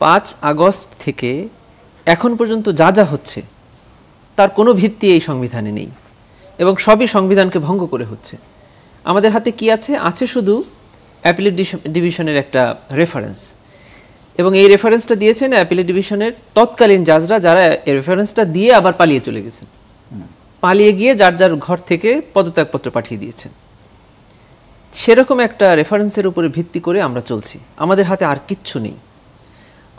5 August থেকে এখন পর্যন্ত যা যা হচ্ছে তার কোনো ভিত্তি এই সংবিধানে নেই এবং সবই সংবিধানকে ভঙ্গ করে হচ্ছে। আমাদের হাতে কি আছে? আছে শুধু অ্যাপিলেট ডিভিশনের একটা রেফারেন্স, এবং এই রেফারেন্সটা দিয়েছেন অ্যাপিলেট ডিভিশনের তৎকালীন জাজরা, যারা এই রেফারেন্সটা দিয়ে আবার পালিয়ে চলে গেছেন, পালিয়ে গিয়ে যার যার ঘর থেকে পদত্যাগপত্র পাঠিয়ে দিয়েছেন। সেরকম একটা রেফারেন্সের উপরে ভিত্তি করে আমরা চলছি। আমাদের হাতে আর কিচ্ছু নেই।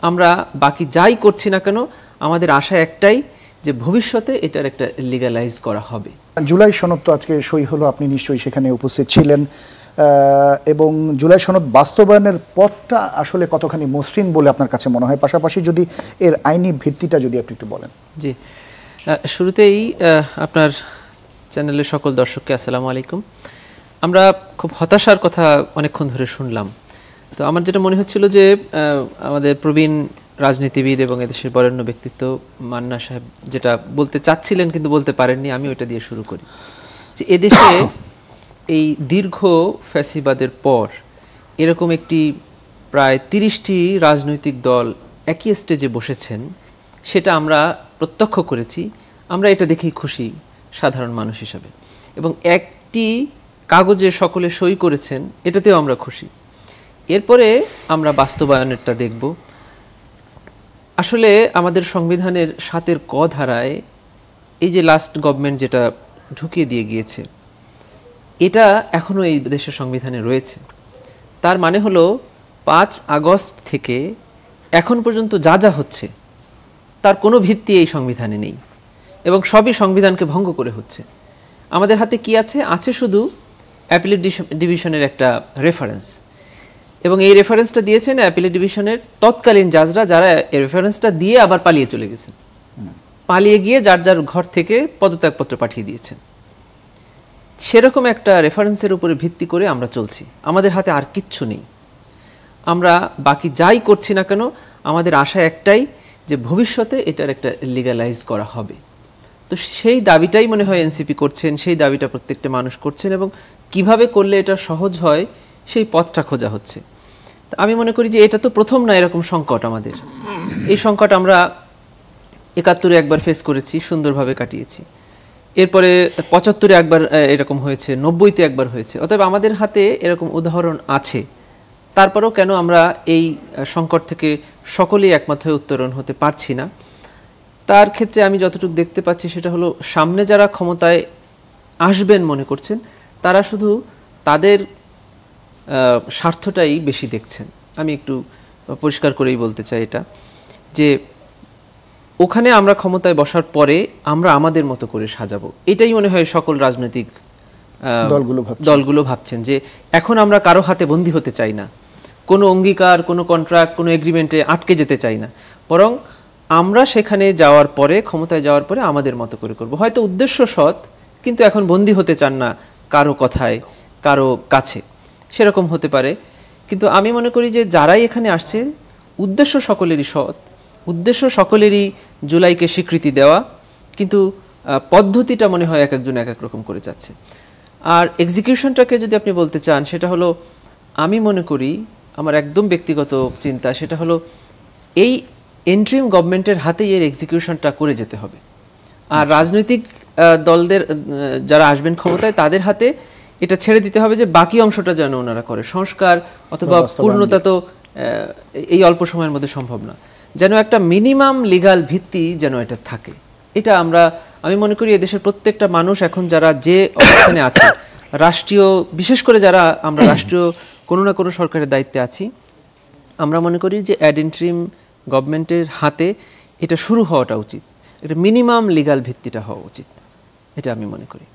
আমরা বাকি যাই করছি না কেন, আমাদের আশা একটাই যে ভবিষ্যতে এটার একটা লিগ্যালাইজ করা হবে। জুলাই সনদ তো আজকে সই হলো, আপনি নিশ্চয়ই সেখানে উপস্থিত ছিলেন, এবং জুলাই সনদ বাস্তবায়নের পথটা আসলে কতখানি মসৃণ বলে আপনার কাছে মনে হয়? পাশাপাশি যদি এর আইনি ভিত্তিটা যদি আপনি একটু বলেন। জি, শুরুতেই আপনার চ্যানেলের সকল দর্শককে আসসালামু আলাইকুম। আমরা খুব হতাশার কথা অনেকক্ষণ ধরে শুনলাম। তো আমার যেটা মনে হচ্ছিল যে আমাদের প্রবীণ রাজনীতিবিদ এবং এদেশের বরেণ্য ব্যক্তিত্ব মান্না সাহেব যেটা বলতে চাচ্ছিলেন কিন্তু বলতে পারেননি, আমি ওইটা দিয়ে শুরু করি। যে এদেশে এই দীর্ঘ ফ্যাসিবাদের পর এরকম একটি প্রায় 30টি রাজনৈতিক দল একই স্টেজে বসেছেন, সেটা আমরা প্রত্যক্ষ করেছি। আমরা এটা দেখেই খুশি সাধারণ মানুষ হিসাবে, এবং একটি কাগজে সকলে সই করেছেন, এটাতেও আমরা খুশি। এরপরে আমরা বাস্তবায়নেরটা দেখব। আসলে আমাদের সংবিধানের 7-এর ক ধারায় এই যে লাস্ট গভর্নমেন্ট যেটা ঢুকিয়ে দিয়ে গিয়েছে, এটা এখনও এই দেশের সংবিধানে রয়েছে। তার মানে হলো 5 আগস্ট থেকে এখন পর্যন্ত যা যা হচ্ছে তার কোনো ভিত্তি এই সংবিধানে নেই এবং সবই সংবিধানকে ভঙ্গ করে হচ্ছে। আমাদের হাতে কি আছে? আছে শুধু অ্যাপিলেট ডিভিশনের একটা রেফারেন্স, এবং এই রেফারেন্সটা দিয়েছেন অ্যাপিলেট ডিভিশনের তৎকালীন জাজরা, যারা এই রেফারেন্সটা দিয়ে আবার পালিয়ে চলে গেছেন, পালিয়ে গিয়ে যার যার ঘর থেকে পদত্যাগপত্র পাঠিয়ে দিয়েছেন। সেরকম একটা রেফারেন্সের উপরে ভিত্তি করে আমরা চলছি। আমাদের হাতে আর কিচ্ছু নেই। আমরা বাকি যাই করছি না কেন, আমাদের আশা একটাই যে ভবিষ্যতে এটার একটা লিগ্যালাইজ করা হবে। তো সেই দাবিটাই মনে হয় এনসিপি করছেন, সেই দাবিটা প্রত্যেকটা মানুষ করছেন, এবং কিভাবে করলে এটা সহজ হয় সেই পথটা খোঁজা হচ্ছে। আমি মনে করি যে এটা তো প্রথম না এরকম সংকট আমাদের। এই সংকট আমরা 71-এ একবার ফেস করেছি, সুন্দরভাবে কাটিয়েছি। এরপরে 75-এ একবার এরকম হয়েছে, 90-তে একবার হয়েছে। অতএব আমাদের হাতে এরকম উদাহরণ আছে। তারপরেও কেন আমরা এই সংকট থেকে সকলেই একমত হয়ে উত্তরণ হতে পারছি না? তার ক্ষেত্রে আমি যতটুকু দেখতে পাচ্ছি সেটা হলো, সামনে যারা ক্ষমতায় আসবেন মনে করছেন, তারা শুধু তাদের স্বার্থটাই বেশি দেখছেন। আমি একটু পরিষ্কার করেই বলতে চাই এটা, যে ওখানে আমরা ক্ষমতায় বসার পরে আমরা আমাদের মতো করে সাজাবো, এটাই মনে হয় সকল রাজনৈতিক দলগুলো ভাবছেন। যে এখন আমরা কারো হাতে বন্দী হতে চাই না, কোনো অঙ্গীকার, কোনো কন্ট্রাক্ট, কোনো এগ্রিমেন্টে আটকে যেতে চাই না, বরং আমরা সেখানে যাওয়ার পরে, ক্ষমতায় যাওয়ার পরে আমাদের মতো করে করব। হয়তো উদ্দেশ্য সৎ, কিন্তু এখন বন্দী হতে চান না কারো কথায়, কারো কাছে, সেরকম হতে পারে। কিন্তু আমি মনে করি যে যারাই এখানে আসছে, উদ্দেশ্য সকলেরই সৎ, উদ্দেশ্য সকলেরই জুলাইকে স্বীকৃতি দেওয়া, কিন্তু পদ্ধতিটা মনে হয় এক একজন এক এক রকম করে যাচ্ছে। আর এক্সিকিউশনটাকে যদি আপনি বলতে চান, সেটা হলো, আমি মনে করি, আমার একদম ব্যক্তিগত চিন্তা, সেটা হলো এই ইন্টারিম গভর্নমেন্টের হাতেই এর এক্সিকিউশনটা করে যেতে হবে। আর রাজনৈতিক দলদের যারা আসবেন ক্ষমতায়, তাদের হাতে এটা ছেড়ে দিতে হবে যে বাকি অংশটা যেন ওনারা করে। সংস্কার অথবা পূর্ণতা তো এই অল্প সময়ের মধ্যে সম্ভব না। যেন একটা মিনিমাম লিগাল ভিত্তি যেন এটা থাকে, এটা আমি মনে করি এদেশের প্রত্যেকটা মানুষ এখন যারা যে অবস্থানে আছে, রাষ্ট্রীয়, বিশেষ করে যারা আমরা রাষ্ট্রীয় কোনো না কোনো সরকারের দায়িত্বে আছি, আমরা মনে করি যে অ্যাড ইন্টারিম গভর্নমেন্টের হাতে এটা শুরু হওয়াটা উচিত, এটা মিনিমাম লিগাল ভিত্তিটা হওয়া উচিত, এটা আমি মনে করি।